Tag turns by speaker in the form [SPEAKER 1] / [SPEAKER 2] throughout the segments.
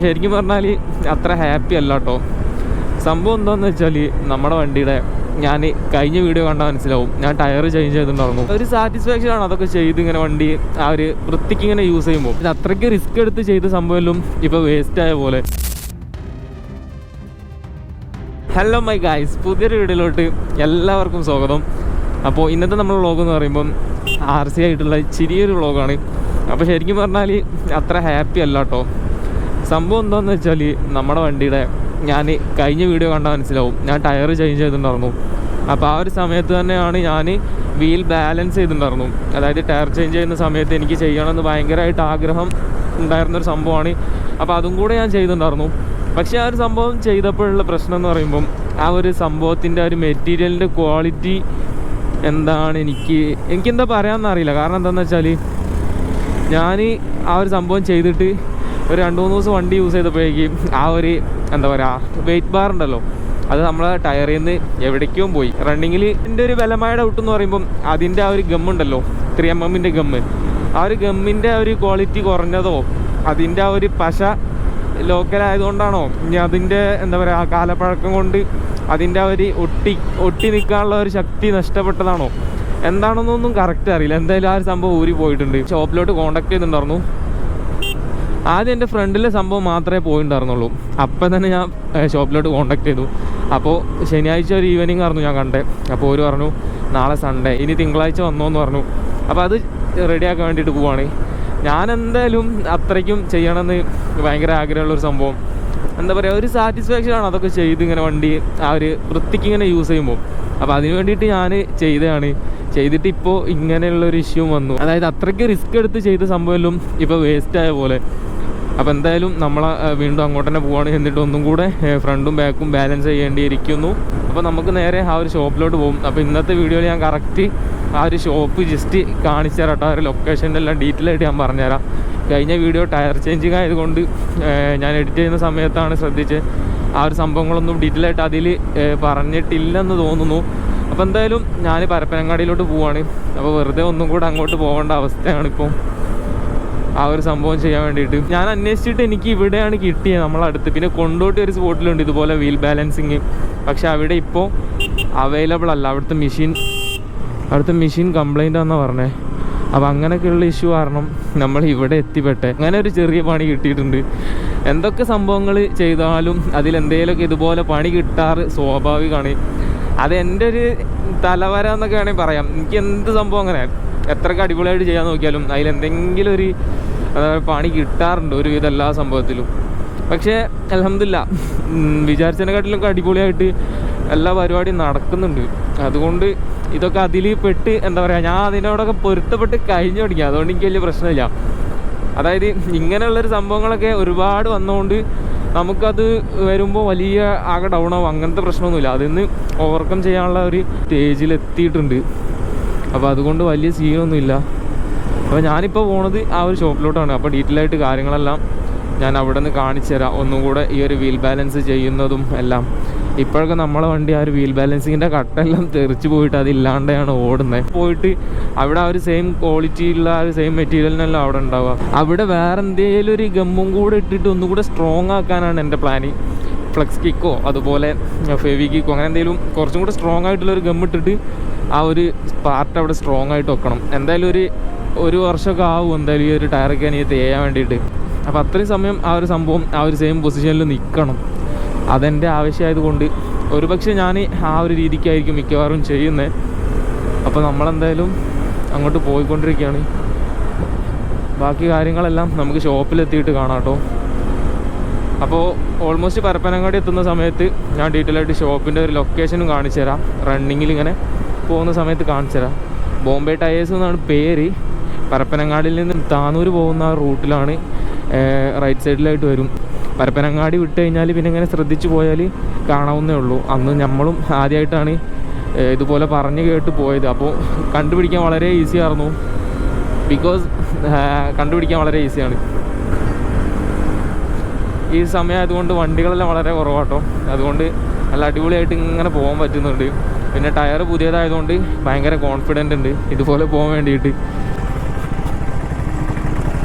[SPEAKER 1] ശരിക്കും പറഞ്ഞാൽ അത്ര ഹാപ്പി അല്ല കേട്ടോ. സംഭവം എന്താണെന്ന് വെച്ചാൽ നമ്മുടെ വണ്ടിയുടെ ഞാൻ കഴിഞ്ഞ വീഡിയോ കണ്ടാൽ മനസ്സിലാവും, ഞാൻ ടയർ ചേഞ്ച് ചെയ്തിട്ടുണ്ടായിരുന്നു. ഒരു സാറ്റിസ്ഫാക്ഷൻ ആണ് അതൊക്കെ ചെയ്ത് ഇങ്ങനെ വണ്ടി ആ ഒരു വൃത്തിക്ക് ഇങ്ങനെ യൂസ് ചെയ്യുമ്പോൾ. ഇത് അത്രയ്ക്ക് റിസ്ക് എടുത്ത് ചെയ്ത സംഭവമെല്ലാം ഇപ്പോൾ വേസ്റ്റ് ആയ പോലെ. ഹലോ മൈ ഗായ്സ്, പുതിയൊരു വീഡിയോയിലോട്ട് എല്ലാവർക്കും സ്വാഗതം. അപ്പോൾ ഇന്നത്തെ നമ്മുടെ വ്ളോഗ് എന്ന് പറയുമ്പം RC ആയിട്ടുള്ള ചെറിയൊരു വ്ളോഗാണ്. അപ്പോൾ ശരിക്കും പറഞ്ഞാൽ അത്ര ഹാപ്പി അല്ല കേട്ടോ. സംഭവം എന്താണെന്ന് വെച്ചാൽ നമ്മുടെ വണ്ടിയുടെ ഞാൻ കഴിഞ്ഞ വീഡിയോ കണ്ടാൽ മനസ്സിലാവും, ഞാൻ ടയർ ചേഞ്ച് ചെയ്തിട്ടുണ്ടായിരുന്നു. അപ്പോൾ ആ ഒരു സമയത്ത് തന്നെയാണ് ഞാൻ വീൽ ബാലൻസ് ചെയ്തിട്ടുണ്ടായിരുന്നു. അതായത് ടയർ ചേഞ്ച് ചെയ്യുന്ന സമയത്ത് എനിക്ക് ചെയ്യണമെന്ന് ഭയങ്കരമായിട്ട് ആഗ്രഹം ഉണ്ടായിരുന്നൊരു സംഭവമാണ്. അപ്പോൾ അതും കൂടെ ഞാൻ ചെയ്തിട്ടുണ്ടായിരുന്നു. പക്ഷേ ആ ഒരു സംഭവം ചെയ്തപ്പോഴുള്ള പ്രശ്നം എന്ന് പറയുമ്പം ആ ഒരു സംഭവത്തിൻ്റെ ഒരു മെറ്റീരിയലിൻ്റെ ക്വാളിറ്റി എന്താണ് എനിക്കെന്താ പറയാമെന്നറിയില്ല. കാരണം എന്താണെന്ന് വെച്ചാൽ ഞാൻ ആ ഒരു സംഭവം ചെയ്തിട്ട് ഒരു 2-3 ദിവസം വണ്ടി യൂസ് ചെയ്തപ്പോഴേക്കും ആ ഒരു എന്താ പറയുക വെയിറ്റ് ബാർ ഉണ്ടല്ലോ, അത് നമ്മളെ ടയറിൽ നിന്ന് എവിടേക്കും പോയി. റണ്ണിങ്ങിൽ എൻ്റെ ഒരു ബലമായ ഡൗട്ട് എന്ന് പറയുമ്പം അതിൻ്റെ ആ ഒരു ഗമ്മുണ്ടല്ലോ, 3mm ഗമ്മ്, ആ ഒരു ഗമ്മിൻ്റെ ഒരു ക്വാളിറ്റി കുറഞ്ഞതോ അതിൻ്റെ ആ ഒരു പശ ലോക്കലായതുകൊണ്ടാണോ ഇനി അതിൻ്റെ എന്താ പറയുക കാലപ്പഴക്കം കൊണ്ട് അതിൻ്റെ ആ ഒരു ഒട്ടി നിൽക്കാനുള്ള ഒരു ശക്തി നഷ്ടപ്പെട്ടതാണോ എന്താണെന്നൊന്നും കറക്റ്റ് അറിയില്ല. എന്തായാലും ആ ഒരു സംഭവം ഊരി പോയിട്ടുണ്ട്. ഷോപ്പിലോട്ട് കോൺടാക്ട് ചെയ്തിട്ടുണ്ടായിരുന്നു. ആദ്യം എൻ്റെ ഫ്രണ്ടിലെ സംഭവം മാത്രമേ പോയിട്ടുണ്ടായിരുന്നുള്ളൂ. അപ്പം തന്നെ ഞാൻ ഷോപ്പിലോട്ട് കോൺടാക്ട് ചെയ്തു. അപ്പോൾ ശനിയാഴ്ച ഒരു ഈവനിങ് ആയിരുന്നു ഞാൻ കണ്ടേ. അപ്പോൾ അവർ പറഞ്ഞു നാളെ സൺഡേ, ഇനി തിങ്കളാഴ്ച വന്നോന്ന് പറഞ്ഞു. അപ്പോൾ അത് റെഡിയാക്കാൻ വേണ്ടിയിട്ട് പോവാണ്. ഞാൻ എന്തായാലും അത്രയ്ക്കും ചെയ്യണമെന്ന് ഭയങ്കര ആഗ്രഹമുള്ളൊരു സംഭവം. എന്താ പറയുക, ഒരു സാറ്റിസ്ഫാക്ഷൻ ആണ് അതൊക്കെ ചെയ്ത് ഇങ്ങനെ വണ്ടി ആ ഒരു വൃത്തിക്ക് ഇങ്ങനെ യൂസ് ചെയ്യുമ്പോൾ. അപ്പോൾ അതിന് വേണ്ടിയിട്ട് ഞാൻ ചെയ്തിട്ട് ഇപ്പോൾ ഇങ്ങനെയുള്ളൊരു ഇഷ്യൂ വന്നു. അതായത് അത്രയ്ക്ക് റിസ്ക് എടുത്ത് ചെയ്ത സംഭവമെല്ലാം ഇപ്പോൾ വേസ്റ്റ് ആയ പോലെ. അപ്പോൾ എന്തായാലും നമ്മൾ വീണ്ടും അങ്ങോട്ട് തന്നെ പോവാണ്. എന്നിട്ട് ഒന്നും കൂടെ ഫ്രണ്ടും ബാക്കും ബാലൻസ് ചെയ്യേണ്ടിയിരിക്കുന്നു. അപ്പോൾ നമുക്ക് നേരെ ആ ഒരു ഷോപ്പിലോട്ട് പോകും. അപ്പോൾ ഇന്നത്തെ വീഡിയോയിൽ ഞാൻ കറക്റ്റ് ആ ഒരു ഷോപ്പ് ജസ്റ്റ് കാണിച്ചു തരാം കേട്ടോ. ആ ഒരു ലൊക്കേഷൻ്റെ എല്ലാം ഡീറ്റെയിൽ ആയിട്ട് ഞാൻ പറഞ്ഞുതരാം. കഴിഞ്ഞ വീഡിയോ ടയർ ചേഞ്ചിങ് ആയതുകൊണ്ട് ഞാൻ എഡിറ്റ് ചെയ്യുന്ന സമയത്താണ് ശ്രദ്ധിച്ച് ആ ഒരു സംഭവങ്ങളൊന്നും ഡീറ്റെയിൽ ആയിട്ട് അതിൽ പറഞ്ഞിട്ടില്ലെന്ന് തോന്നുന്നു. അപ്പോൾ എന്തായാലും ഞാൻ പരപ്പനങ്ങാടിയിലോട്ട് പോവാണ്. അപ്പോൾ വെറുതെ ഒന്നും കൂടെ അങ്ങോട്ട് പോകേണ്ട അവസ്ഥയാണിപ്പോൾ ആ ഒരു സംഭവം ചെയ്യാൻ വേണ്ടിയിട്ട്. ഞാൻ അന്വേഷിച്ചിട്ട് എനിക്ക് ഇവിടെയാണ് കിട്ടിയത് നമ്മളടുത്ത്. പിന്നെ കൊണ്ടോട്ടി ഒരു സ്പോട്ടിലുണ്ട് ഇതുപോലെ വീൽ ബാലൻസിങ്. പക്ഷെ അവിടെ ഇപ്പോൾ അവൈലബിൾ അല്ല. അവിടുത്തെ മെഷീൻ കംപ്ലൈൻ്റ് ആണെന്നാണ് പറഞ്ഞത്. അപ്പോൾ അങ്ങനെയൊക്കെയുള്ള ഇഷ്യൂ കാരണം നമ്മൾ ഇവിടെ എത്തിപ്പെട്ടെ. അങ്ങനെ ഒരു ചെറിയ പണി കിട്ടിയിട്ടുണ്ട്. എന്തൊക്കെ സംഭവങ്ങൾ ചെയ്താലും അതിലെന്തെങ്കിലുമൊക്കെ ഇതുപോലെ പണി കിട്ടാറ് സ്വാഭാവികമാണ്. അത് എൻ്റെ ഒരു തലവര എന്നൊക്കെ വേണമെങ്കിൽ പറയാം. എനിക്ക് എന്ത് സംഭവം അങ്ങനെ എത്രയൊക്കെ അടിപൊളിയായിട്ട് ചെയ്യാൻ നോക്കിയാലും അതിലെന്തെങ്കിലും ഒരു പണി കിട്ടാറുണ്ട് ഒരുവിധം എല്ലാ സംഭവത്തിലും. പക്ഷേ അൽഹംദുലില്ലാ വിചാരിച്ചതിനെക്കാട്ടിലൊക്കെ അടിപൊളിയായിട്ട് എല്ലാ പരിപാടിയും നടക്കുന്നുണ്ട്. അതുകൊണ്ട് ഇതൊക്കെ അതിൽ പെട്ട് എന്താ പറയുക, ഞാൻ അതിനോടൊക്കെ പൊരുത്തപ്പെട്ട് കഴിഞ്ഞു പഠിക്കുക. അതുകൊണ്ട് എനിക്ക് വലിയ പ്രശ്നമില്ല. അതായത് ഇങ്ങനെയുള്ളൊരു സംഭവങ്ങളൊക്കെ ഒരുപാട് വന്നുകൊണ്ട് നമുക്കത് വരുമ്പോൾ വലിയ ആകെ ഡൗൺ ആവും. അങ്ങനത്തെ പ്രശ്നമൊന്നുമില്ല. അതിന്ന് ഓവർകം ചെയ്യാനുള്ള ഒരു സ്റ്റേജിലെത്തിയിട്ടുണ്ട്. അപ്പോൾ അതുകൊണ്ട് വലിയ സീനൊന്നുമില്ല. അപ്പോൾ ഞാനിപ്പോൾ പോണത് ആ ഒരു ഷോപ്പിലോട്ടാണ്. അപ്പോൾ ഡീറ്റെയിൽ ആയിട്ട് കാര്യങ്ങളെല്ലാം ഞാൻ അവിടെ നിന്ന് കാണിച്ചു തരാം. ഒന്നും കൂടെ ഈ ഒരു വീൽ ബാലൻസ് ചെയ്യുന്നതും എല്ലാം. ഇപ്പോഴൊക്കെ നമ്മളെ വണ്ടി ആ ഒരു വീൽ ബാലൻസിങ്ങിൻ്റെ കട്ടെല്ലാം തെറിച്ച് പോയിട്ട് അതില്ലാണ്ടാണ് ഓടുന്നത്. പോയിട്ട് അവിടെ ആ ഒരു സെയിം ക്വാളിറ്റിയുള്ള ആ ഒരു സെയിം മെറ്റീരിയലിനെല്ലാം അവിടെ ഉണ്ടാവുക. അവിടെ വേറെ എന്തെങ്കിലും ഒരു ഗമ്മും കൂടെ ഇട്ടിട്ട് ഒന്നും കൂടെ സ്ട്രോങ് ആക്കാനാണ് എൻ്റെ പ്ലാന്. ഫ്ലെക്സ് കിക്കോ അതുപോലെ ഫെവി കിക്കോ അങ്ങനെ എന്തെങ്കിലും കുറച്ചും കൂടെ സ്ട്രോങ് ആയിട്ടുള്ളൊരു ഗമ്മിട്ടിട്ട് ആ ഒരു പാർട്ട് അവിടെ സ്ട്രോങ് ആയിട്ട് വെക്കണം. എന്തായാലും ഒരു വർഷമൊക്കെ ആവും എന്തായാലും ഈ ഒരു ടയറൊക്കെ എനിക്ക് തേയാൻ വേണ്ടിയിട്ട്. അപ്പോൾ അത്രയും സമയം ആ ഒരു സംഭവം ആ ഒരു സെയിം പൊസിഷനിൽ നിൽക്കണം. അതെൻ്റെ ആവശ്യമായതുകൊണ്ട് ഒരുപക്ഷെ ഞാൻ ആ ഒരു രീതിക്കായിരിക്കും മിക്കവാറും ചെയ്യുന്നത്. അപ്പോൾ നമ്മളെന്തായാലും അങ്ങോട്ട് പോയിക്കൊണ്ടിരിക്കുകയാണ്. ബാക്കി കാര്യങ്ങളെല്ലാം നമുക്ക് ഷോപ്പിലെത്തിയിട്ട് കാണാം കേട്ടോ. അപ്പോൾ ഓൾമോസ്റ്റ് പരപ്പനങ്ങാടി എത്തുന്ന സമയത്ത് ഞാൻ ഡീറ്റെയിൽ ആയിട്ട് ഷോപ്പിൻ്റെ ഒരു ലൊക്കേഷനും കാണിച്ചു തരാം. റണ്ണിങ്ങിൽ ഇങ്ങനെ പോകുന്ന സമയത്ത് കാണിച്ചു തരാം. ബോംബെ ടയേഴ്സ് എന്നാണ് പേര്. പരപ്പനങ്ങാടിയിൽ നിന്ന് താനൂർ പോകുന്ന ആ റൂട്ടിലാണ്. റൈറ്റ് സൈഡിലായിട്ട് വരും. പരപ്പനങ്ങാടി വിട്ട് കഴിഞ്ഞാൽ പിന്നെ ഇങ്ങനെ ശ്രദ്ധിച്ചു പോയാൽ കാണാവുന്നേ ഉള്ളൂ. അന്ന് നമ്മളും ആദ്യമായിട്ടാണ് ഇതുപോലെ പറഞ്ഞ് കേട്ട് പോയത്. അപ്പോൾ കണ്ടുപിടിക്കാൻ വളരെ ഈസി ആയിരുന്നു. കണ്ടുപിടിക്കാൻ വളരെ ഈസിയാണ്. ഈ സമയമായതുകൊണ്ട് വണ്ടികളെല്ലാം വളരെ കുറവാട്ടോ. അതുകൊണ്ട് നല്ല അടിപൊളിയായിട്ട് ഇങ്ങനെ പോകാൻ പറ്റുന്നുണ്ട്. പിന്നെ ടയർ പുതിയതായതുകൊണ്ട് ഭയങ്കര കോൺഫിഡൻ്റ് ഉണ്ട് ഇതുപോലെ പോകാൻ വേണ്ടിയിട്ട്.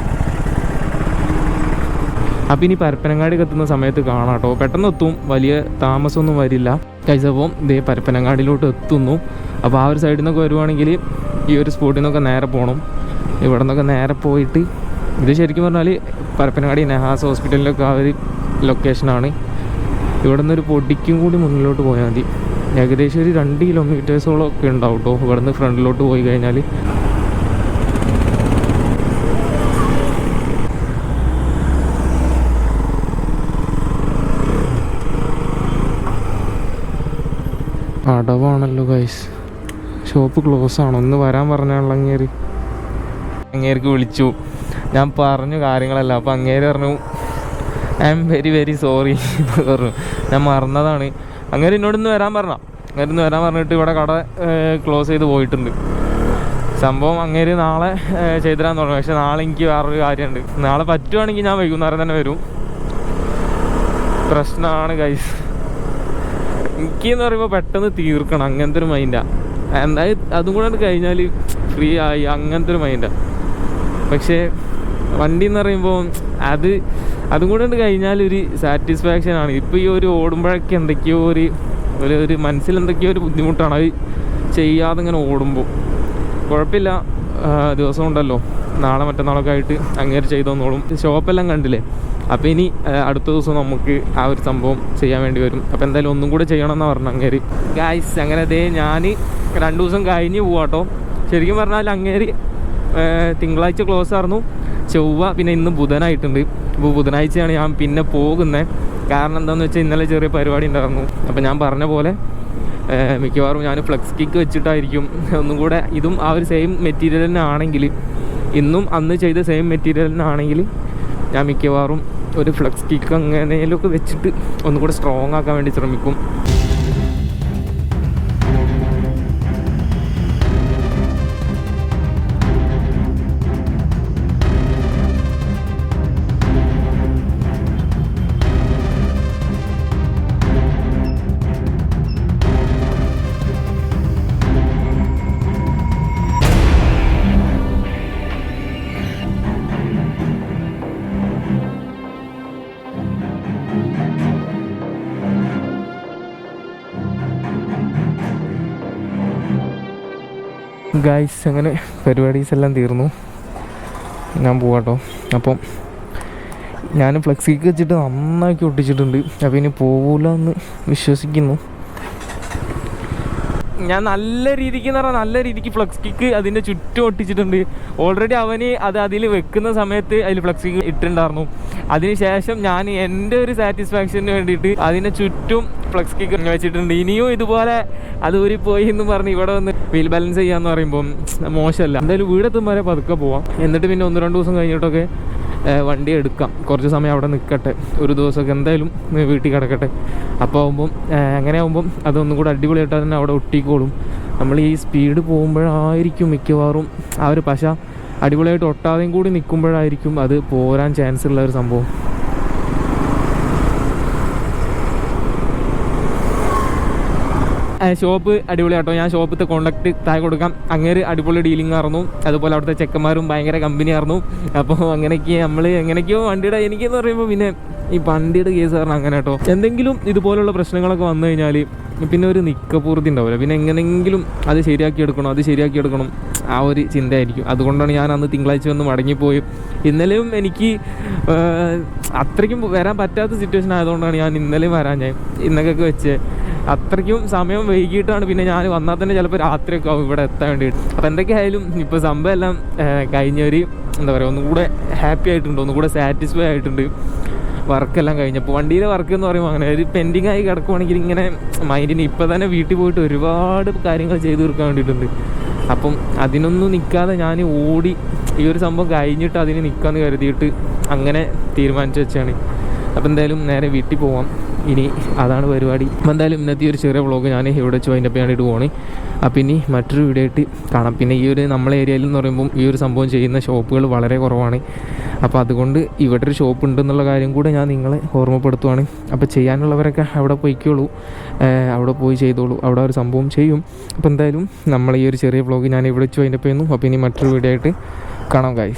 [SPEAKER 1] അപ്പോൾ ഇനി പരപ്പനങ്ങാടിക്ക് എത്തുന്ന സമയത്ത് കാണാം കേട്ടോ. പെട്ടെന്ന് എത്തും, വലിയ താമസമൊന്നും വരില്ല കഴിച്ചപ്പോൾ. ഇതേ പരപ്പനങ്ങാടിയിലോട്ട് എത്തുന്നു. അപ്പോൾ ആ ഒരു സൈഡിൽ നിന്നൊക്കെ വരുവാണെങ്കിൽ ഈ ഒരു സ്പോട്ടിൽ നിന്നൊക്കെ നേരെ പോകണം. ഇവിടെ നിന്നൊക്കെ നേരെ പോയിട്ട് ഇത് ശരിക്കും പറഞ്ഞാൽ പരപ്പനങ്ങാടി നെഹാസ് ഹോസ്പിറ്റലിലൊക്കെ ആ ഒരു ലൊക്കേഷനാണ്. ഇവിടെ നിന്നൊരു പൊടിക്കും കൂടി മുന്നിലോട്ട് പോയാൽ മതി. ഏകദേശം ഒരു 2 കിലോമീറ്റേഴ്സോളം ഒക്കെ ഉണ്ടാവും കേട്ടോ ഇവിടെ നിന്ന് ഫ്രണ്ടിലോട്ട് പോയി കഴിഞ്ഞാൽ. അടവാണല്ലോ ഗൈസ്. ഷോപ്പ് ക്ലോസ് ആണോ? ഒന്ന് വരാൻ പറഞ്ഞാണല്ലോ അങ്ങേർക്ക് വിളിച്ചു. ഞാൻ പറഞ്ഞു കാര്യങ്ങളല്ല. അപ്പോൾ അങ്ങേര് പറഞ്ഞു I am very very sorry എന്ന് പറഞ്ഞു. ഞാൻ മറന്നതാണ്. അങ്ങേര് എന്നോടൊന്ന് വരാൻ പറഞ്ഞിട്ട് ഇവിടെ കട ക്ലോസ് ചെയ്ത് പോയിട്ടുണ്ട്. സംഭവം അങ്ങേര് നാളെ ചെയ്തരാന്ന് പറഞ്ഞു. പക്ഷെ നാളെ എനിക്ക് വേറൊരു കാര്യമുണ്ട്. നാളെ പറ്റുവാണെങ്കിൽ ഞാൻ വൈകുന്നേരം തന്നെ വരും. പ്രശ്നമാണ് ഗൈസ്. എനിക്കെന്ന് പറയുമ്പോൾ പെട്ടെന്ന് തീർക്കണം, അങ്ങനത്തെ ഒരു മൈൻഡാണ്. എന്തായാലും അതും കൂടെ കഴിഞ്ഞാൽ ഫ്രീ ആയി, അങ്ങനത്തെ ഒരു മൈൻഡാണ്. പക്ഷേ വണ്ടി എന്ന് പറയുമ്പോൾ അതും കൂടെ കഴിഞ്ഞാൽ ഒരു സാറ്റിസ്ഫാക്ഷനാണ്. ഇപ്പോൾ ഈ ഒരു ഓടുമ്പോഴൊക്കെ എന്തൊക്കെയോ ഒരു മനസ്സിൽ എന്തൊക്കെയോ ഒരു ബുദ്ധിമുട്ടാണ് അത് ചെയ്യാതെ ഇങ്ങനെ ഓടുമ്പോൾ. കുഴപ്പമില്ല, ദിവസം ഉണ്ടല്ലോ, നാളെ മറ്റന്നാളൊക്കെ ആയിട്ട് അങ്ങേര് ചെയ്തു തന്നോളും. ഷോപ്പെല്ലാം കണ്ടില്ലേ. അപ്പോൾ ഇനി അടുത്ത ദിവസം നമുക്ക് ആ ഒരു സംഭവം ചെയ്യാൻ വേണ്ടി വരും. അപ്പോൾ എന്തായാലും ഒന്നും കൂടെ ചെയ്യണമെന്നാണ് പറഞ്ഞു അങ്ങേര്. ഗായ്സ് അങ്ങനെ ഞാൻ 2 ദിവസം കഴിഞ്ഞ് പോവാട്ടോ. ശരിക്കും പറഞ്ഞാൽ അങ്ങേര് തിങ്കളാഴ്ച ക്ലോസ് ആയിരുന്നു, ചൊവ്വ, പിന്നെ ഇന്ന് ബുധനായിട്ടുണ്ട്. ഇപ്പോൾ ബുധനാഴ്ചയാണ് ഞാൻ പിന്നെ പോകുന്നത്. കാരണം എന്താണെന്ന് വെച്ചാൽ ഇന്നലെ ചെറിയ പരിപാടി ഉണ്ടായിരുന്നു. അപ്പോൾ ഞാൻ പറഞ്ഞ പോലെ മിക്കവാറും ഞാൻ ഫ്ലെക്സ് കിക്ക് വെച്ചിട്ടായിരിക്കും ഒന്നും കൂടെ. ഇതും ആ ഒരു സെയിം മെറ്റീരിയൽ തന്നെ ആണെങ്കിൽ, ഇന്നും അന്ന് ചെയ്ത സെയിം മെറ്റീരിയൽ തന്നെ ആണെങ്കിൽ ഞാൻ മിക്കവാറും ഒരു ഫ്ലെക്സ് കിക്ക് അങ്ങനെയൊക്കെ വെച്ചിട്ട് ഒന്നും കൂടെ സ്ട്രോങ് ആക്കാൻ വേണ്ടി ശ്രമിക്കും. ഗായ്സ് അങ്ങനെ പരിപാടീസ് എല്ലാം തീർന്നു. ഞാൻ പോവാട്ടോ. അപ്പം ഞാൻ ഫ്ലെക്സ് കിക്ക് വെച്ചിട്ട് നന്നാക്കി ഒട്ടിച്ചിട്ടുണ്ട്. അപ്പോൾ ഇനി പോകില്ല എന്ന് വിശ്വസിക്കുന്നു. ഞാൻ നല്ല രീതിക്ക് ഫ്ലെക്സ് കിക്ക് അതിൻ്റെ ചുറ്റും ഒട്ടിച്ചിട്ടുണ്ട്. ഓൾറെഡി അവന് അതിൽ വെക്കുന്ന സമയത്ത് അതിൽ ഫ്ലെക്സ് കിക്ക് ഇട്ടിട്ടുണ്ടായിരുന്നു. അതിനുശേഷം ഞാൻ എൻ്റെ ഒരു സാറ്റിസ്ഫാക്ഷന് വേണ്ടിയിട്ട് അതിൻ്റെ ചുറ്റും ഫ്ലെക്സ് കിക്ക് വെച്ചിട്ടുണ്ട്. ഇനിയും ഇതുപോലെ അത് ഊരിപ്പോയി എന്ന് പറഞ്ഞ് ഇവിടെ വന്ന് വീൽ ബാലൻസ് ചെയ്യാന്ന് പറയുമ്പോൾ മോശമല്ല. എന്തായാലും വീടെത്തുമ്പോൾ വരെ പതുക്കെ പോവാം. എന്നിട്ട് പിന്നെ 1-2 ദിവസം കഴിഞ്ഞിട്ടൊക്കെ വണ്ടി എടുക്കാം. കുറച്ച് സമയം അവിടെ നിൽക്കട്ടെ, ഒരു ദിവസമൊക്കെ എന്തായാലും വീട്ടിൽ കിടക്കട്ടെ. അപ്പോൾ ആകുമ്പം അങ്ങനെ ആകുമ്പം അതൊന്നും കൂടെ അടിപൊളിയായിട്ട് തന്നെ അവിടെ ഒട്ടിക്കോളും. നമ്മൾ ഈ സ്പീഡ് പോകുമ്പോഴായിരിക്കും മിക്കവാറും ആ ഒരു പശ അടിപൊളിയായിട്ട് ഒട്ടാതെയും കൂടി നിൽക്കുമ്പോഴായിരിക്കും അത് പോരാൻ ചാൻസ് ഉള്ള ഒരു സംഭവം. ഷോപ്പ് അടിപൊളിയാട്ടോ. ഞാൻ ഷോപ്പിലത്തെ കോണ്ടാക്ട് താഴെ കൊടുക്കാം. അങ്ങേര് അടിപൊളി ഡീലിംഗ് ആയിരുന്നു. അതുപോലെ അവിടുത്തെ ചെക്കന്മാരും ഭയങ്കര കമ്പനി ആയിരുന്നു. അപ്പോൾ എങ്ങനെയൊക്കെയോ വണ്ടിയുടെ എനിക്കെന്ന് പറയുമ്പോൾ പിന്നെ ഈ വണ്ടിയുടെ കേസ് കാരണം അങ്ങനെ കേട്ടോ. എന്തെങ്കിലും ഇതുപോലുള്ള പ്രശ്നങ്ങളൊക്കെ വന്നു കഴിഞ്ഞാൽ പിന്നെ ഒരു നിക്കപ്പൂർത്തി ഉണ്ടാവില്ല. പിന്നെ എങ്ങനെയെങ്കിലും അത് ശരിയാക്കി എടുക്കണം ആ ഒരു ചിന്തയായിരിക്കും. അതുകൊണ്ടാണ് ഞാൻ അന്ന് തിങ്കളാഴ്ച വന്ന് മടങ്ങിപ്പോയി. ഇന്നലെയും എനിക്ക് അത്രയ്ക്കും വരാൻ പറ്റാത്ത സിറ്റുവേഷൻ ആയതുകൊണ്ടാണ് ഞാൻ ഇന്നലെയും ഇന്നൊക്കെ വെച്ച് അത്രയ്ക്കും സമയം വൈകിട്ടാണ്. പിന്നെ ഞാൻ വന്നാൽ തന്നെ ചിലപ്പോൾ രാത്രിയൊക്കെ ആവും ഇവിടെ എത്താൻ വേണ്ടിയിട്ട്. അപ്പോൾ എന്തൊക്കെയായാലും ഇപ്പോൾ സംഭവം എല്ലാം കഴിഞ്ഞൊരു എന്താ പറയുക, ഒന്നുകൂടെ ഹാപ്പി ആയിട്ടുണ്ട്, ഒന്നുകൂടെ സാറ്റിസ്ഫൈ ആയിട്ടുണ്ട്. വർക്കെല്ലാം കഴിഞ്ഞപ്പോൾ വണ്ടിയിലെ വർക്ക് എന്ന് പറയുമ്പോൾ അങ്ങനെ ഒരു പെൻഡിങ് ആയി കിടക്കുവാണെങ്കിൽ ഇങ്ങനെ മൈൻഡിന് ഇപ്പോൾ തന്നെ വീട്ടിൽ പോയിട്ട് ഒരുപാട് കാര്യങ്ങൾ ചെയ്തു തീർക്കാൻ വേണ്ടിയിട്ടുണ്ട്. അപ്പം അതിനൊന്നും നിൽക്കാതെ ഞാൻ ഓടി ഈ ഒരു സംഭവം കഴിഞ്ഞിട്ട് അതിന് നിൽക്കാമെന്ന് കരുതിയിട്ട് അങ്ങനെ തീരുമാനിച്ചു വെച്ചാണ്. അപ്പോൾ എന്തായാലും നേരെ വീട്ടിൽ പോവാം. ഇനി അതാണ് പരിപാടി. അപ്പോൾ എന്തായാലും ഇന്നത്തെ ഒരു ചെറിയ വ്ളോഗ് ഞാൻ ഇവിടെ വെച്ച് അതിൻ്റെ വേണ്ടിയിട്ട് പോകണേ. അപ്പോൾ ഇനി മറ്റൊരു വീഡിയോ ആയിട്ട് കാണാം. പിന്നെ ഈ ഒരു നമ്മളെ ഏരിയയിൽ എന്ന് പറയുമ്പം ഈ ഒരു സംഭവം ചെയ്യുന്ന ഷോപ്പുകൾ വളരെ കുറവാണ്. അപ്പോൾ അതുകൊണ്ട് ഇവിടെ ഒരു ഷോപ്പ് ഉണ്ടെന്നുള്ള കാര്യം കൂടെ ഞാൻ നിങ്ങളെ ഓർമ്മപ്പെടുത്തുവാണ്. അപ്പോൾ ചെയ്യാനുള്ളവരൊക്കെ അവിടെ പോയിക്കോളൂ, അവിടെ പോയി ചെയ്തോളൂ, അവിടെ ഒരു സംഭവം ചെയ്യും. അപ്പോൾ എന്തായാലും നമ്മൾ ഈ ഒരു ചെറിയ വ്ളോഗ് ഞാൻ ഇവിടെ വെച്ച് അതിൻ്റെ ചെയ്യുന്നു. അപ്പോൾ ഇനി മറ്റൊരു വീഡിയോ ആയിട്ട് കാണാം ഗൈസ്.